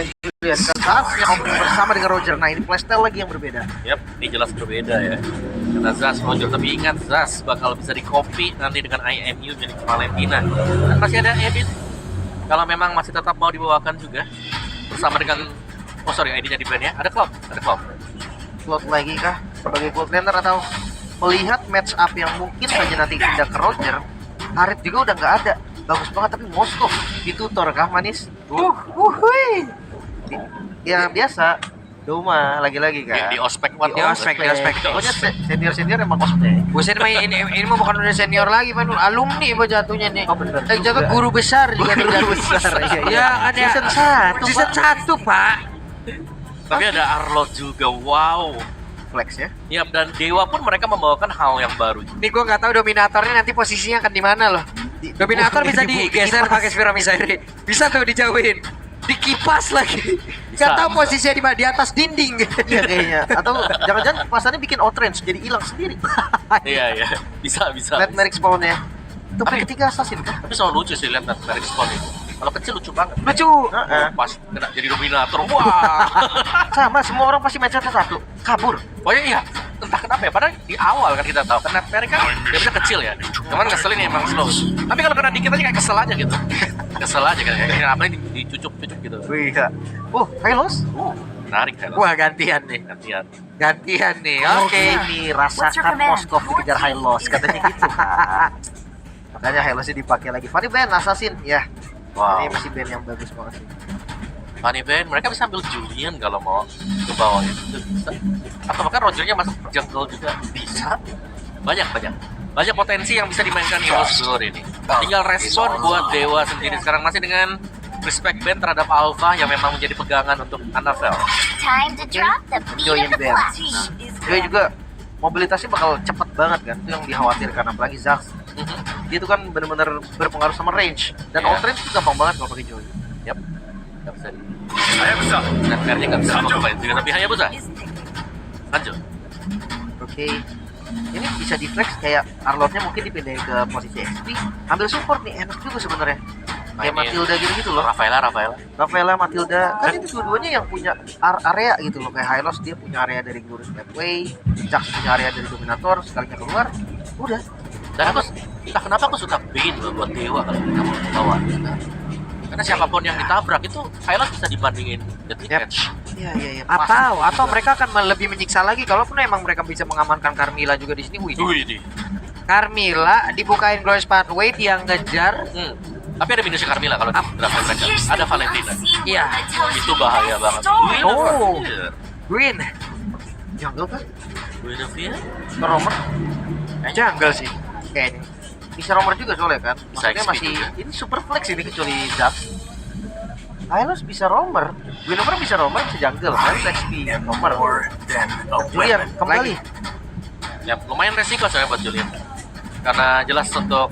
main Julian kan saat opening bersama dengan Roger. Nah ini playstyle lagi yang berbeda. Yap, ini jelas berbeda ya. Karena Zas Roger, tapi ingat Zas bakal bisa di-copy nanti dengan IMU milik Valentina. Dan masih ada Edit. Kalau memang masih tetap mau dibawakan juga bersama dengan ID-nya di brand ya. Ada Cloud. Cloud lagi kah sebagai Cloud Laner atau melihat match up yang mungkin saja nanti pindah ke Roger. Harit juga udah nggak ada. Bagus banget tapi Moskov ditutor kah manis? Wuhui. Ya biasa. Doma lagi-lagi kan. Di ospek buat Di ospek. Pokoknya senior emang ospek. Buset mah ini mah bukan udah senior lagi, Pak. Alumni apa jatuhnya nih. Oh bener. Jaga guru besar juga Guru besar. Ya ada season 1, Pak. Tapi ada Arlot juga, wow. Flex ya. Ya, dan Dewa pun mereka membawakan hal yang baru. Nih gua nggak tahu Dominatornya nanti posisinya akan di mana loh. Dominator bisa digeser pakai Spira Misairi. Bisa tuh dijauhin. Dikipas lagi. Gak tahu posisinya di mana, di atas dinding. Iya kayaknya. Atau jangan-jangan pasannya bikin outrange jadi hilang sendiri. Iya. Bisa. Lihat Merrick spawn-nya. Itu ketiga assassin kan? Tapi selalu lucu sih lihat Merrick spawn itu. Kalau kecil lucu banget. Lucu. Pas kena jadi Dominator, wah. Sama, semua orang pasti match satu. Kabur. Oh iya, entah kenapa ya, padahal di awal kan kita tahu karena Merrick kan dia bisa kecil ya. Cuman ngeselin emang slow. Tapi kalau kena dikit aja kayak kesel aja gitu. Kesel aja kayak apa ini dicucuk-cucuk gitu. Wih, Kak. Hylos. Menarik kan. Wah, gantian nih. Gantian nih. Oke. Ini rasakan Moskov dikejar Hylos katanya gitu. Makanya Hylosnya dipakai lagi. Funny Band Assassin ya. Wow. Ini masih band yang bagus banget sih. Funny Band, mereka bisa ambil Julian kalau mau ke bawah itu bisa. Atau bahkan Rogernya masuk jungle juga bisa. Banyak potensi yang bisa dimainkan Heroes Glory ini. Tinggal respon buat Dewa sendiri sekarang masih dengan respect band terhadap Alpha yang memang menjadi pegangan untuk Annabelle. Join band. Dia juga mobilitasnya bakal cepet banget kan, itu yang dikhawatirkan apalagi Zax. Dia itu kan benar-benar berpengaruh sama range dan outrange itu gampang banget kalau pakai Joy. Yap. Nggak bisa. Dan akhirnya nggak bisa apa-apa juga tapi Hayabusa. Lanjut. Oke. Ini bisa di flex kayak Arlotnya mungkin dipindahin ke posisi XP. Ambil support nih enak juga sebenarnya. Kayak Matilda gitu loh. Rafaela, Matilda, kan itu dua-duanya yang punya area gitu loh. Kayak Hylos dia punya area dari Glorious Pathway, Jax punya area dari Dominator, sekalinya keluar, udah. Dan entah kenapa aku suka Bane buat Dewa kalau kita mau bawa. Karena siapapun yang ditabrak itu Hylos bisa dibandingin Deathly Catch. Iya. Atau mereka akan lebih menyiksa lagi kalaupun emang mereka bisa mengamankan Carmilla juga di sini. Wih. Carmilla dibukain Glorious Pathway dia ngejar. Tapi ada minusnya Carmilla kalau di draft mereka. Ada Valentina. Iya. Itu bahaya banget. Green. Jungle kan? Guinevere? Romer? Jungle sih. Kayaknya. Bisa Romer juga soalnya kan? Maksudnya XP masih, juga. ini super flex ini kecuali Jax. Hylos bisa Romer, Guinevere bisa Romer, bisa jungle, harus XP Romer. Julian, kembali. Ya, lumayan resiko saya buat Julian. Karena jelas untuk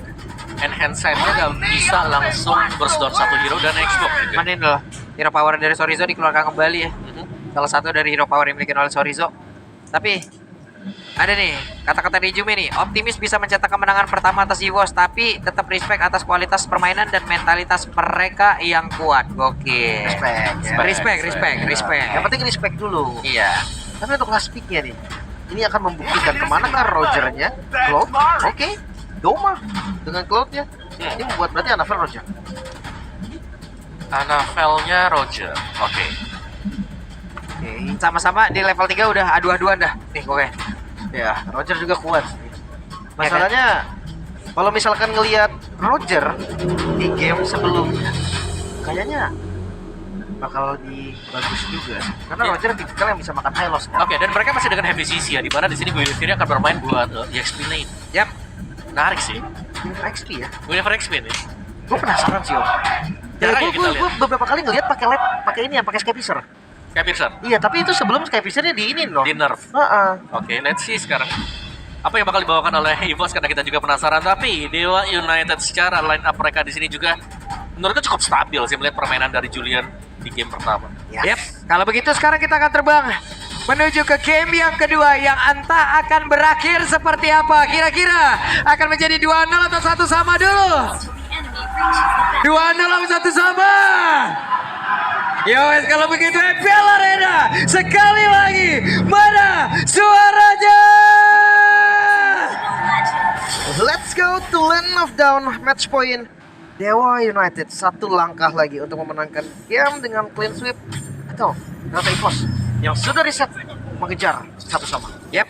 enhance nya nggak bisa langsung burst down satu hero dan Xbox gitu. Mana ini loh, hero power dari Chorizo dikeluarkan kembali ya. Salah satu dari hero power yang dimiliki oleh Chorizo. Tapi ada nih kata-kata resume nih, optimis bisa mencetak kemenangan pertama atas EVOS, tapi tetap respect atas kualitas permainan dan mentalitas mereka yang kuat. Gokil. Respect. Yang penting respect dulu. Iya. Tapi untuk last pick-nya nih, ini akan membuktikan kemana kan Rogernya, Cloud, oke, Doma dengan Cloud-nya. Ini membuat berarti Annabelle Roger. Annabelle-nya Roger. Oke. Sama-sama di level 3 udah adu-aduan dah. Nih oke. Ya, Roger juga kuat. Masalahnya kalau misalkan ngelihat Roger di game sebelumnya, kayaknya bakal bagus juga sih. Karena Roger tipikal yang bisa makan Hylos kan. Oke, dan mereka masih dengan heavy CC ya, di mana di sini Guinevere akan bermain buat EXP lane. Yap. Menarik sih. Guinevere XP ya. Guinevere XP nih. Gue penasaran sih, Om. Jarang ya kita Gue lihat. beberapa kali ngelihat pakai ini ya, pakai Skypiscer. Kayak Pearson. Iya, tapi itu sebelum Skypiscernya di ini loh. Di nerf. Oke, let's see sekarang. Apa yang bakal dibawakan oleh EVOS karena kita juga penasaran. Tapi Dewa United secara line up mereka di sini juga menurutku cukup stabil sih melihat permainan dari Julian di game pertama. Yap. Kalau begitu sekarang kita akan terbang menuju ke game yang kedua yang entah akan berakhir seperti apa. Kira-kira akan menjadi 2-0 atau 1 sama dulu. 2-0 atau 1 sama. Yowes kalau begitu FPL Arena sekali lagi mana suaranya? Let's go to Land of Dawn, match point Dewa United, satu langkah lagi untuk memenangkan game dengan clean sweep atau Delta Evos yang sudah reset mengejar satu sama. Yap.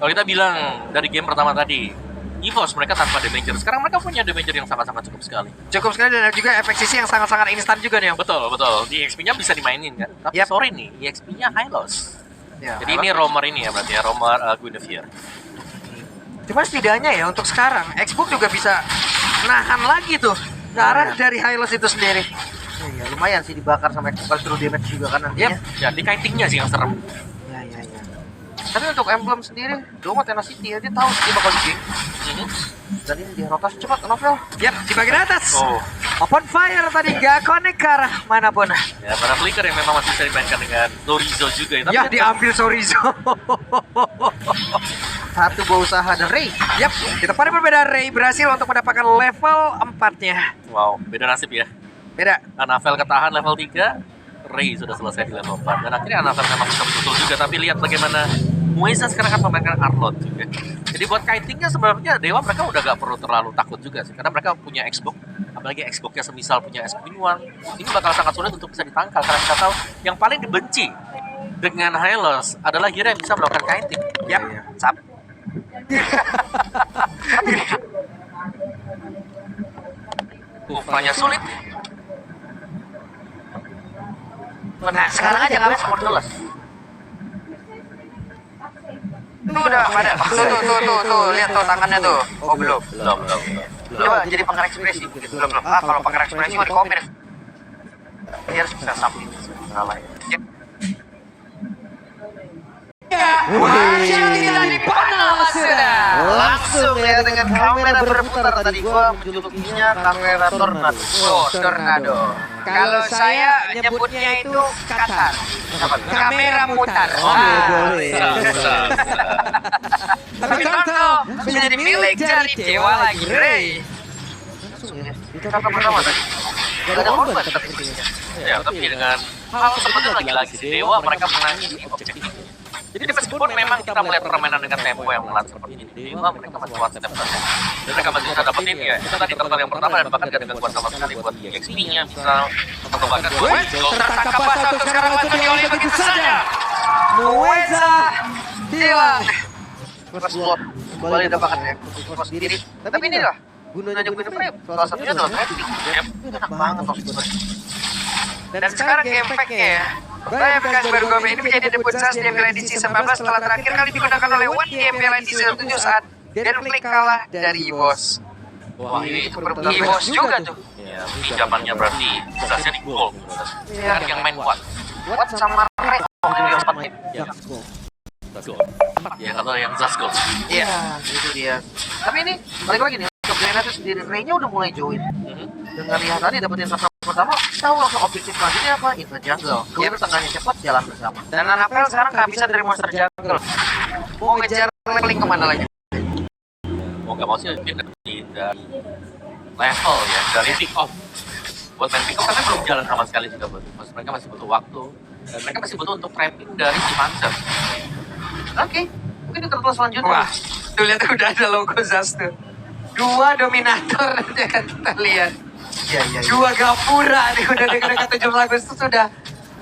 Kalau kita bilang dari game pertama tadi, EVOS mereka tanpa damager. Sekarang mereka punya damager yang sangat-sangat cukup sekali. Cukup sekali dan juga efek sisi yang sangat-sangat instan juga nih Om. Betul, betul. Di XP-nya bisa dimainin kan. Tapi Yap. sorry nih, di XP-nya high loss. Ya, Jadi ini roamer ini ya berarti ya, roamer Guinevere. Cuma setidaknya ya untuk sekarang Xbox juga bisa nahan lagi tuh darah dari Hylos itu sendiri. ya, lumayan sih dibakar sama Xbox true damage juga kan nantinya. Ya, di kiting-nya sih yang serem. Ya. Tapi untuk emblem sendiri, Doma Tenacity ya, dia tahu dia bakal di dan ini dia rotasi cepat novel. Yap, di bagian atas. Oh, Open fire tadi nggak connect ke arah manapun. ya para flicker yang memang masih bisa dimainkan dengan Dorizo juga ya. Tapi Ya diambil Sorizo. Satu berusaha dan Ray. Yap, kita pada berbeda. Ray berhasil untuk mendapatkan level 4-nya. wow, beda nasib ya. Beda. Anavel ketahan level 3, Ray sudah selesai di level 4. Dan akhirnya Anavel memang bisa betul juga. Tapi lihat bagaimana Mueza sekarang kan memainkan Arlott juga. Jadi buat kitingnya sebenarnya Dewa mereka udah gak perlu terlalu takut juga sih. Karena mereka punya Xbox. Apalagi Xbox-nya semisal punya Xbox ini bakal sangat sulit untuk bisa ditangkal. Karena kita tahu yang paling dibenci dengan Hylos adalah hero yang bisa melakukan kiting. Yap, sap. Ufanya sulit. Nah, sekarang aja nggak skor jelas. Tuh udah pada. Tuh, lihat tuh tangannya tuh. Oh belum. Belum. Coba jadi pakar ekspresi. Belum. Ah, kalau pakai ekspresi mah di komen. Dia harus bisa samping salah ya. Kita di panel sudah. Langsung ya dengan kamera berputar tadi gua menjulukinya kamera tornado. Oh, tornado. Kalau saya nyebutnya itu Qatar. Kamera mutar. boleh. Tapi tornado menjadi milik dari Dewa lagi, Ray. Itu kakak pertama tadi. Gak ada korban tetap intinya. Ya, tapi dengan hal seperti lagi-lagi Dewa mereka menangi di objektif. Jadi meskipun memang kita melihat permainan dengan tempo yang melat seperti ini, Dewa mereka masih kuat step saja. Dan mereka masih bisa dapetin ya. Kita tadi total yang pertama dan bahkan gak ada gangguan sama sekali buat XP-nya misal atau bahkan buat Tertangkap basah untuk sekarang langsung dioleh begitu saja. Mueza hilang. First blood kembali dapatkan ya untuk sendiri. Tapi ini lah gunanya Guinevere salah satunya adalah trapping. Enak banget loh. Dan sekarang game pack-nya ya. Bayang bekas baru Gome ini menjadi debut SAS di Piala Edisi 19 setelah terakhir kali digunakan oleh One Game Piala Edisi 7 saat Denflick kalah dari EVOS. wah ini EVOS juga tuh. ya, ini zamannya berarti sasnya di goal. Kan yang main kuat. Buat sama Ray waktu dia sempat Ya. Ya kalau yang Zas goal. Iya, itu dia. Tapi ini balik lagi nih untuk Grenade sendiri, Ray-nya udah mulai join. Dengan lihat tadi dapetin satu pertama, tahu langsung objektif selanjutnya apa? Itu jungle. Clear tengahnya cepat, jalan bersama. Dan Anapel sekarang nggak bisa dari monster jungle. Mau ngejar leveling kemana lagi? Mau nggak mau sih mungkin dari level ya, dari pick off. Buat main pick off karena belum jalan sama sekali juga buat EVOS. Mereka masih butuh waktu dan mereka masih butuh untuk trapping dari si Panzer. Oke, mungkin di turtle selanjutnya. Wah, tuh lihat udah ada logo Zas tuh. Dua dominator kita lihat. Iya. Dua gapura nih udah dekat-dekat 17 Agustus sudah.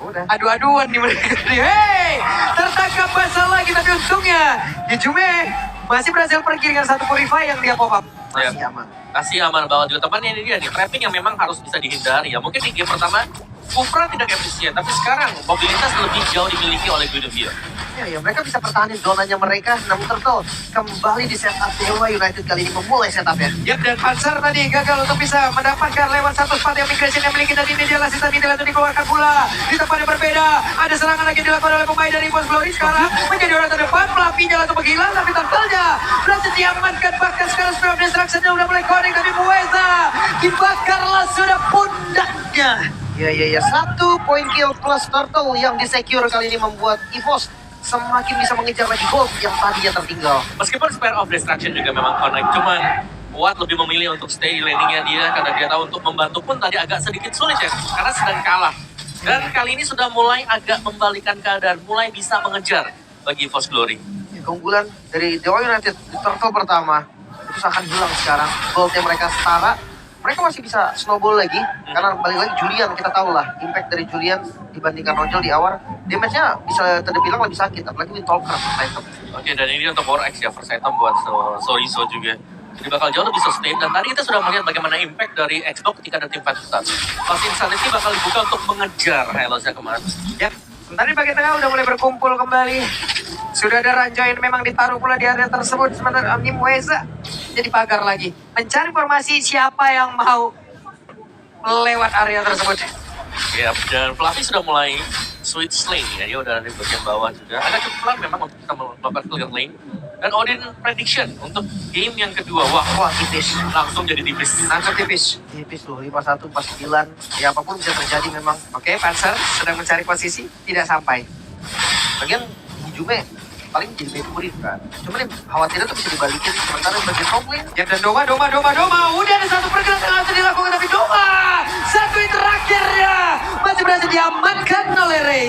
Udah. Adu-aduan nih mereka nih. Hey, tertangkap basah lagi tapi untungnya Ijume masih berhasil pergi dengan satu purify yang dia pop up. Masih aman. Kasih aman banget juga temannya ini dia nih, trapping yang memang harus bisa dihindari ya. Mungkin di game pertama Kufra tidak efisien, tapi sekarang mobilitas lebih jauh dimiliki oleh Guinevere. Ya, mereka bisa pertahanin zonanya mereka. Namun turtle kembali di setup Dewa United kali ini memulai setupnya. Yap, dan Panzer tadi gagal untuk bisa mendapatkan lewat satu spot yang migration yang miliki tadi ini adalah sisa middle itu dikeluarkan pula. Di tempat yang berbeda, ada serangan lagi dilakukan oleh pemain dari Boss Glory sekarang menjadi orang terdepan, melapinya langsung menghilang, tapi turtle-nya berhasil diamankan, bahkan sekarang Spray of Destruction-nya udah mulai connect, tapi Mueza dibakarlah sudah pundaknya. Ya. 1 point kill plus turtle yang di-secure kali ini membuat EVOS semakin bisa mengejar lagi gold yang tadinya tertinggal. Meskipun Spare of Destruction juga memang connect, cuman Watt lebih memilih untuk stay di laning-nya dia karena dia tahu untuk membantu pun tadi agak sedikit sulit ya, karena sedang kalah Dan kali ini sudah mulai agak membalikan keadaan, mulai bisa mengejar bagi EVOS Glory. Keunggulan dari Dewa United di turtle pertama itu akan hilang sekarang. Goldnya mereka setara. Mereka masih bisa snowball lagi karena balik lagi Julian, kita tahu lah impact dari Julian dibandingkan Rojel di awal damage-nya bisa terbilang lebih sakit, apalagi with Talker item. Oke, dan ini untuk War X ya, first item buat Sorizo juga. Jadi bakal jauh lebih sustain, dan tadi kita sudah melihat bagaimana impact dari Xbox ketika ada tim fight start. Pasti Insanity bakal dibuka untuk mengejar Helosnya kemarin. Yap, sementara di bagian tengah udah mulai berkumpul kembali. Sudah ada Ranjau yang memang ditaruh pula di area tersebut. Sementara Nimweza jadi pagar lagi. Mencari formasi siapa yang mau lewat area tersebut. Ya, dan Fluffy sudah mulai switch lane ya, dia udah ada di bagian bawah juga. Agak cukup pelan memang untuk kita melakukan clear lane. Dan Odin prediction untuk game yang kedua, Wah, tipis. langsung jadi tipis. Langsung tipis. Tipis loh, 51, 49. Ya apapun bisa terjadi memang. Oke, Panzer sedang mencari posisi. Tidak sampai. Bagian Jume paling jadi favorit kan. Cuman yang khawatirnya tuh bisa dibalikin. Sementara bagian top lane Ya, dan Doma. Udah ada satu pergerakan yang harus dilakukan. Tapi Doma, satu yang terakhirnya masih berhasil diamankan oleh Ray.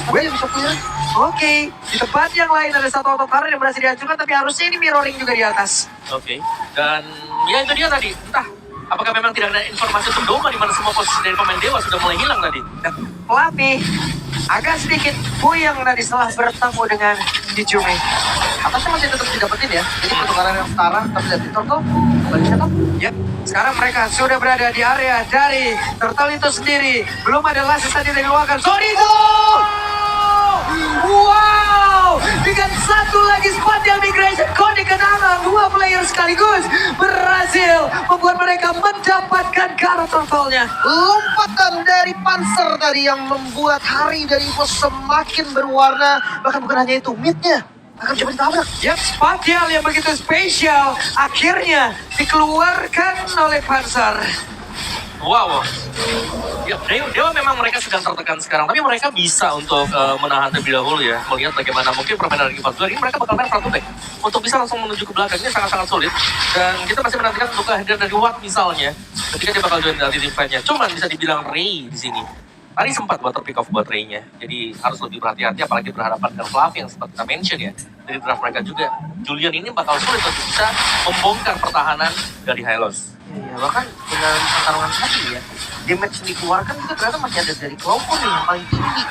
Gue yang bisa punya. Oke, di tempat yang lain ada satu autocar yang berhasil dihancurkan, tapi harusnya ini mirroring juga di atas. Oke, dan ya itu dia tadi. Entah apakah memang tidak ada informasi untuk Doma di mana semua posisi dari pemain Dewa sudah mulai hilang tadi. Dan Fluffy agak sedikit puyeng tadi setelah bertemu dengan Dijume. Atasnya masih tetap didapetin ya. Jadi pertukaran yang setara, tapi dari turtle baliknya tuh. Yap, sekarang mereka sudah berada di area dari Turtle itu sendiri. Belum ada last tadi dari luarkan. Sorizo! Wow! Dengan satu lagi spatial migration code kenangan, dua player sekaligus berhasil membuat mereka mendapatkan karakter turtle-nya. Lompatan dari Panzer tadi yang membuat hari dari EVOS semakin berwarna. Bahkan bukan hanya itu, mid-nya akan coba ditabrak. Yap, spatial yang begitu spesial akhirnya dikeluarkan oleh Panzer. Wow. Ya, Dewa memang mereka sedang tertekan sekarang, tapi mereka bisa untuk menahan terlebih dahulu ya. Melihat bagaimana mungkin permainan dari EVOS ini mereka bakal main front to back. Untuk bisa langsung menuju ke belakang ini sangat-sangat sulit. Dan kita masih menantikan untuk kehadiran dari Watt misalnya. Ketika dia bakal join dari tim fight-nya. Cuman bisa dibilang Ray di sini. Tadi sempat buat pick off buat Ray-nya. Jadi harus lebih berhati-hati apalagi berhadapan dengan Fluffy yang sempat kita mention ya. Dari draft mereka juga. Julian ini bakal sulit untuk bisa membongkar pertahanan dari Hylos. Iya, bahkan dengan pertarungan tadi ya, damage yang dikeluarkan juga ternyata masih ada dari Clover nih yang paling tinggi.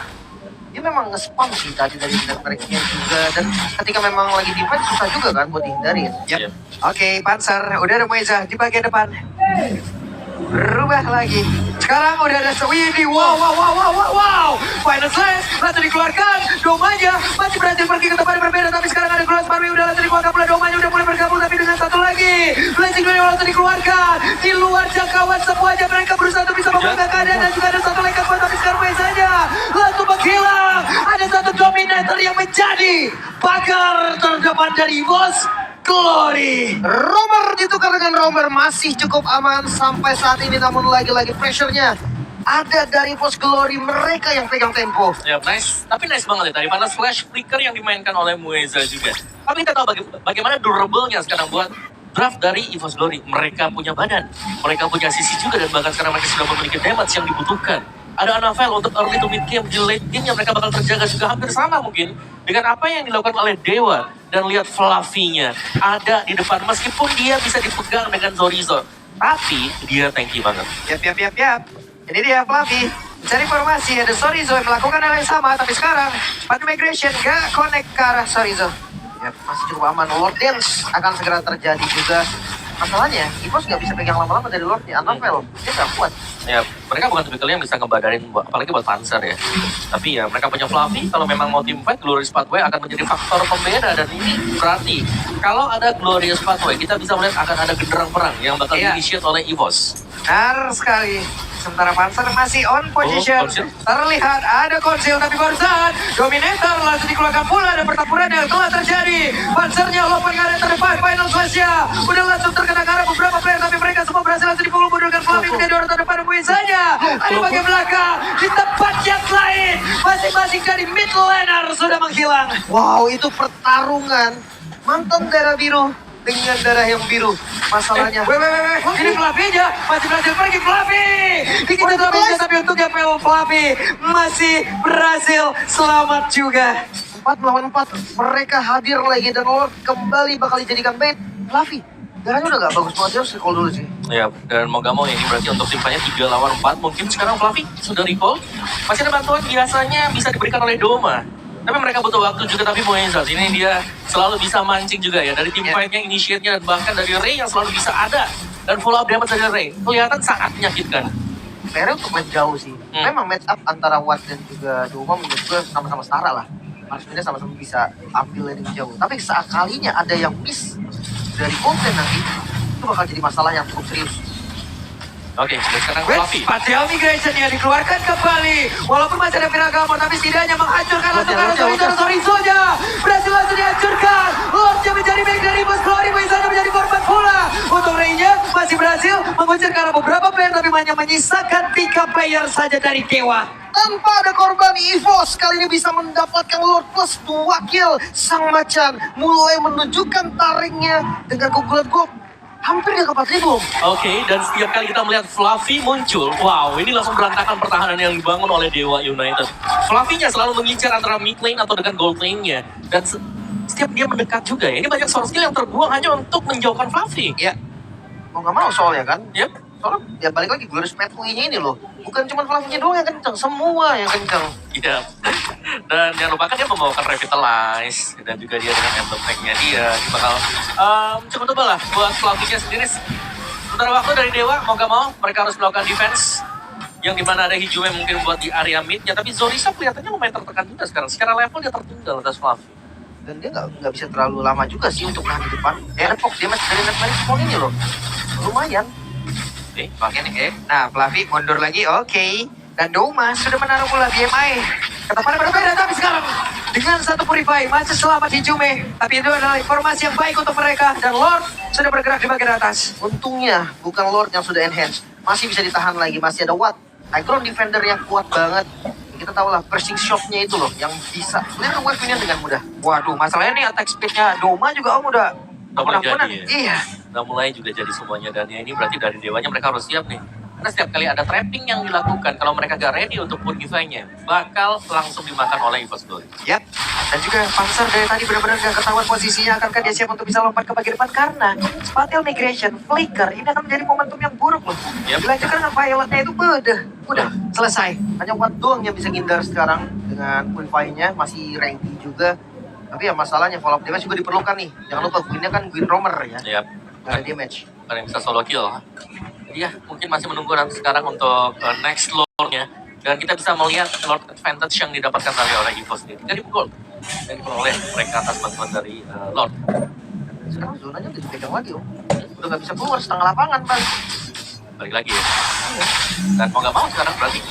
Dia memang nge-spam sih tadi dari mereka juga, dan ketika memang lagi defense susah juga kan buat dihindarin. Yap. Iya. Oke, Panzer udah ada Moeza di bagian depan. Berubah lagi. Sekarang udah ada Sewidi. Wow. Final Slash langsung dikeluarkan. Domanya masih berhasil pergi ke tempat yang berbeda. Tapi sekarang ada Cross Marwi udah langsung dikeluarkan pula. Domanya udah mulai bergabung. Tapi dengan satu lagi. Blazing Duel langsung dikeluarkan. Di luar jangkauan semuanya. Mereka berusaha untuk bisa membuka keadaan. Dan juga ada satu lagi kekuatan. Tapi sekarang Moezanya langsung menghilang. Ada satu Dominator yang menjadi pagar terdepan dari EVOS Glory. Romer ditukar dengan Romer masih cukup aman sampai saat ini, namun lagi-lagi pressure-nya ada dari EVOS Glory, mereka yang pegang tempo. Ya, nice. Tapi nice banget ya tadi. Mana flash flicker yang dimainkan oleh Mueza juga. Tapi kita tahu bagaimana durable-nya sekarang buat draft dari EVOS Glory. Mereka punya badan, mereka punya sisi juga, dan bahkan sekarang mereka sudah memiliki damage yang dibutuhkan. Ada Anavel untuk early to mid game, di late game yang mereka bakal terjaga juga hampir sama mungkin dengan apa yang dilakukan oleh Dewa. Dan lihat Fluffy-nya ada di depan, meskipun dia bisa dipegang dengan Sorizo, tapi dia tanky banget. Yap. Ini dia Fluffy. Mencari formasi, ada Sorizo yang melakukan hal yang sama, tapi sekarang sepatu migration gak connect ke arah Sorizo. Ya, masih cukup aman. Lord Dance akan segera terjadi juga. Masalahnya, EVOS nggak bisa pegang lama-lama dari Lordnya. Anavel, dia nggak kuat. Ya, mereka bukan tipikal yang bisa ngebadarin, apalagi buat Panzer ya. Tapi ya, mereka punya Fluffy, kalau memang mau team fight, Glorious Pathway akan menjadi faktor pembeda. Dan ini berarti, kalau ada Glorious Pathway, kita bisa melihat akan ada genderang perang yang bakal di-initiate oleh EVOS. Benar sekali. Sementara Panzer masih on position. Konsil. Terlihat ada Konsil, tapi Gorzan Dominator langsung dikeluarkan pula, dan pertempuran yang telah terjadi. Panzernya lompat ke area terdepan. Final Slash-nya udah langsung terkena ke arah beberapa player, tapi mereka semua berhasil langsung dipukul mundur dengan Fluffy menjadi orang terdepan. Saja ada bagian belakang di tempat yang lain. Masing-masing dari mid laner sudah menghilang. Wow, itu pertarungan mantan daerah biru dengan darah yang biru. Masalahnya. Weh. Ini Fluffy aja. Masih berhasil pergi Fluffy. Dikit tapi untungnya Fluffy masih berhasil selamat juga. 4 melawan 4. Mereka hadir lagi dan Lord kembali bakal dijadikan bait. Fluffy, darahnya udah gak bagus banget, dia harus recall dulu sih. Ya, dan mau gak mau ini berarti untuk timnya 3 lawan 4. Mungkin sekarang Fluffy sudah recall. Masih ada bantuan biasanya bisa diberikan oleh Doma. Tapi mereka butuh waktu juga, tapi Moenzas ini dia selalu bisa mancing juga ya. Dari tim fight-nya, initiate-nya, dan bahkan dari Ray yang selalu bisa ada. Dan follow up damage dari Ray. Kelihatan sangat menyakitkan. PR untuk match jauh sih. Memang match up antara Watt dan juga Doma menurut gue sama-sama setara lah. Maksudnya sama-sama bisa ambil dari jauh. Tapi saat kalinya ada yang miss dari Golden nanti, itu bakal jadi masalah yang cukup serius. Oke, sekarang Fluffy. Spatial Migration-nya dikeluarkan kembali. Walaupun masih ada Piragamo, tapi setidaknya menghancurkan langsung Sorizo-nya. Berhasil langsung dihancurkan. Lordnya menjadi back dari Bos Glory. Moenzas menjadi korban pula. Untuk Ray-nya masih berhasil menguncurkan beberapa player, tapi hanya menyisakan 3 player saja dari Dewa. Tanpa ada korban, EVOS kali ini bisa mendapatkan Lord plus 2 kill. Sang macan mulai menunjukkan taringnya dengan keunggulan gold. Hampir dia ke 4.000. Oke, dan setiap kali kita melihat Fluffy muncul, wow, ini langsung berantakan pertahanan yang dibangun oleh Dewa United. Fluffy-nya selalu mengincar antara mid lane atau dengan gold lane-nya. Dan setiap dia mendekat juga ya, ini banyak source skill yang terbuang hanya untuk menjauhkan Fluffy. Ya, mau gak mau soalnya kan. Yep. Soalnya ya balik lagi Glorious Pathway-nya ini loh. Bukan cuma Fluffy-nya doang yang kencang, semua yang kencang. Iya. Dan jangan lupakan dia membawakan Revitalize dan juga dia dengan emblem pack-nya dia bakal cukup tebal lah buat Fluffy-nya sendiri. Sementara waktu dari Dewa, mau gak mau mereka harus melakukan defense yang dimana ada Hijume mungkin buat di area mid-nya, tapi Zorisa kelihatannya lumayan tertekan juga sekarang. Secara level dia tertinggal atas Fluffy. Dan dia nggak bisa terlalu lama juga sih untuk nahan di depan. Fox dia masih dari net spawn ini loh. Lumayan. Nah, Fluffy mundur lagi, oke. Dan Doma sudah menaruh pula BMI. Ketepatan berbeda, tapi sekarang dengan satu Purify masih selamat Hijume. Tapi itu adalah informasi yang baik untuk mereka. Dan Lord sudah bergerak di bagian atas. Untungnya bukan Lord yang sudah enhance. Masih bisa ditahan lagi, masih ada Watt. Icon Defender yang kuat banget. Kita tahu lah, pressing shot-nya itu loh yang bisa clear wave ini dengan mudah. Waduh, masalahnya nih attack speed-nya Doma juga udah mulai ampun-ampunan. jadi ya. Iya. Udah mulai juga jadi semuanya, dan ya ini berarti dari Dewanya mereka harus siap nih. Karena setiap kali ada trapping yang dilakukan, kalau mereka gak ready untuk purify-nya, bakal langsung dimakan oleh EVOS Glory. Yap. Dan juga Panzer dari tadi benar-benar gak ketahuan posisinya. Akankah dia siap untuk bisa lompat ke bagian depan? Karena Spatial Migration, Flicker, ini akan menjadi momentum yang buruk loh. Yep. Dilanjutkan dengan pilotnya itu udah selesai. Hanya Watt doang yang bisa ngindar sekarang dengan Purify-nya, masih ranky juga. Tapi ya masalahnya follow up damage juga diperlukan nih. Jangan lupa Queen-nya kan Queen Roamer ya. Yap. Gak ada damage. Ada yang bisa solo kill. Jadi ya, mungkin masih menunggu nanti sekarang untuk next Lord-nya. Dan kita bisa melihat Lord Advantage yang didapatkan tadi oleh EVOS sendiri. 3.000 gold. Dan diperoleh mereka atas bantuan dari Lord. Sekarang zonanya udah dipegang lagi om. Udah gak bisa keluar setengah lapangan balik. Balik lagi ya. Dan mau gak mau sekarang berarti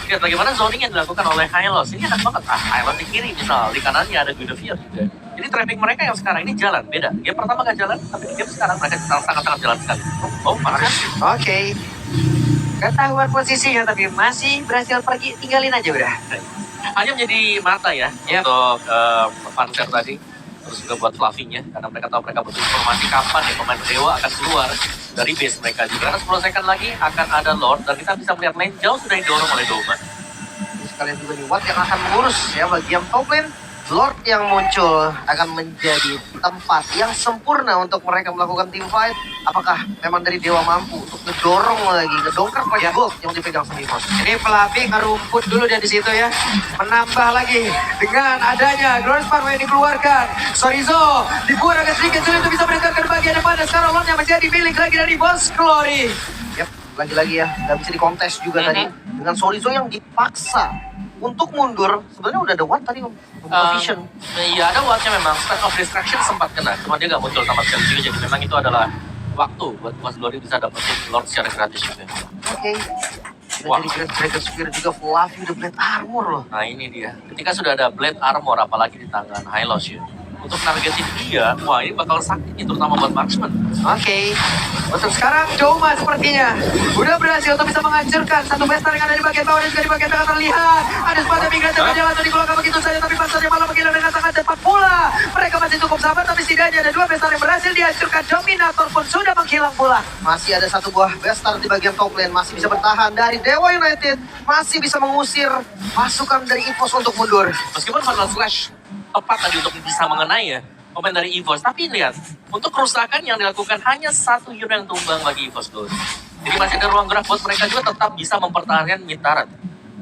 lihat bagaimana zoning yang dilakukan oleh Hylos. Ini enak banget. Hylos di kiri misal, di kanannya ada Guinevere juga. Jadi trapping mereka yang sekarang ini jalan, beda. Game pertama gak jalan, tapi game sekarang mereka sangat-sangat jalan sekali. Oh, panas. Oke. Ketahuan posisinya tapi masih berhasil pergi, tinggalin aja udah. Hanya menjadi mata ya untuk Panzer tadi. Terus juga buat Fluffy-nya, karena mereka tahu mereka butuh informasi kapan ya pemain Dewa akan keluar dari base mereka juga. Karena 10 second lagi akan ada Lord, dan kita bisa melihat lane jauh sudah didorong oleh Doma. Ini sekalian juga nih Watt yang akan mengurus ya bagian top lane. Lord yang muncul akan menjadi tempat yang sempurna untuk mereka melakukan team fight. Apakah memang dari Dewa mampu untuk ngedorong lagi, ngedongkrak lagi gold yang dipegang sama EVOS? Ini Fluffy ngerumput dulu dia di situ ya. Menambah lagi dengan adanya Glorious Pathway yang dikeluarkan. Sorizo dibuat agak sedikit sulit untuk bisa meningkatkan bagian depan. Dan sekarang Lord yang menjadi milik lagi dari Bos Glory. Yap, lagi-lagi ya, nggak bisa dikontes juga tadi. Dengan Sorizo yang dipaksa untuk mundur. Sebenarnya udah ada Watt tadi om. Vision. Iya, ada Watt-nya memang. State of Distraction sempat kena, cuma dia nggak muncul sama sekali juga. Jadi memang itu adalah waktu buat Bos Glory bisa dapetin Lord secara gratis juga. Oke. Wah. Jadi Great Breaker Spear juga Fluffy udah Blade Armor loh. Nah ini dia. Ketika sudah ada Blade Armor, apalagi di tangan Hylos ya, untuk nargetin dia, wah ini bakal sakit nih, terutama buat marksman. Oke, untuk sekarang Doma sepertinya udah berhasil untuk bisa menghancurkan satu Bestar yang ada di bagian bawah dan juga di bagian tengah terlihat ada sepatu migrasi yang langsung dikeluarkan begitu saja, tapi Bestarnya malah menghilang dengan sangat cepat pula. Mereka masih cukup sabar, tapi setidaknya ada 2 Bestar yang berhasil dihancurkan. Dominator pun sudah menghilang pula. Masih ada satu buah Bestar di bagian top lane, masih bisa bertahan dari Dewa United, masih bisa mengusir pasukan dari EVOS untuk mundur. Meskipun Final Flash tepat tadi untuk bisa mengenai ya pemain dari EVOS, tapi lihat untuk kerusakan yang dilakukan hanya 1 unit yang tumbang bagi EVOS Gold. Jadi masih ada ruang gerak buat mereka juga tetap bisa mempertahankan mid turret.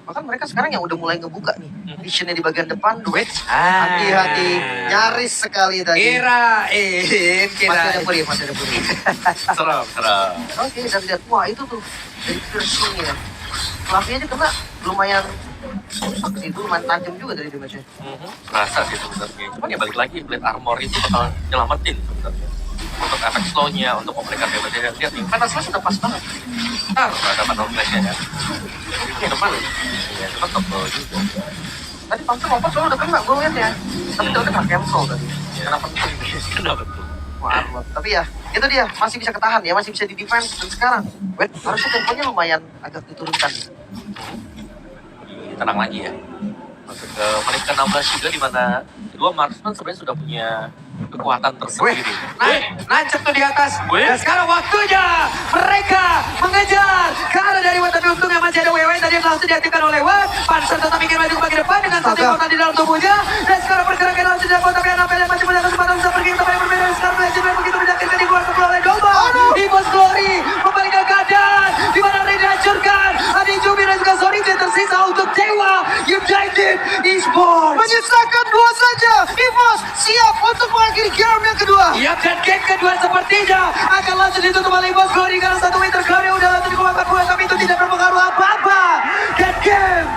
Bahkan mereka sekarang yang udah mulai ngebuka nih visionnya di bagian depan. Duet, Ah. hati-hati, nyaris sekali tadi. Masih ada puri, masih ada puri. Serem. Oke, dan lihat, wah itu tuh dari piercing-nya. Fluffy aja kena lumayan rusak sih, itu lumayan tajam juga dari damage-nya. Rasa sih sebenarnya. Cuman ya balik lagi Blade Armor itu bakal nyelamatin sebenarnya. Untuk efek slow-nya, untuk memberikan damage nya. Lihat nih, Final Flash udah pas banget. Ntar ada Final Flash-nya ya. Ini depan. Iya, itu kan tebel juga. Tadi Panzer Lopez soalnya udah kena, gue liat ya. Tapi udah kena cancel tadi. Kenapa tuh? Kenapa tuh? Wah, Armor. Tapi ya, itu dia, masih bisa ketahan ya, masih bisa di defense. Dan sekarang, harusnya temponya lumayan agak diturunkan. Tenang lagi ya. Masuk ke menit ke-16 juga di mana kedua marksman sebenarnya sudah punya kekuatan tersendiri. Nancep tuh di atas. Weh. Dan sekarang waktunya mereka mengejar ke arah dari Watt, tapi untungnya masih ada WW tadi yang langsung diaktifkan oleh Watt. Panzer tetap ingin maju ke bagian depan dengan satu kekuatan di dalam tubuhnya. Dan sekarang pergerakan langsung dilakukan, tapi Anapel yang masih punya kesempatan bisa pergi ke tempat yang berbeda. Dan sekarang Legend begitu menyakitkan di keluar oleh Doma. EVOS Glory membalikkan keadaan di mana Ray dihancurkan. Adi Jumi dan juga Sonic yang tersisa untuk Dewa United Esports. Menyisakan 2 saja, EVOS siap untuk mengakhiri game yang kedua. Ya, dan game kedua sepertinya akan langsung ditutup oleh EVOS Glory karena satu winter cloud yang udah langsung dikeluarkan pula, tapi itu tidak berpengaruh apa-apa. Dan game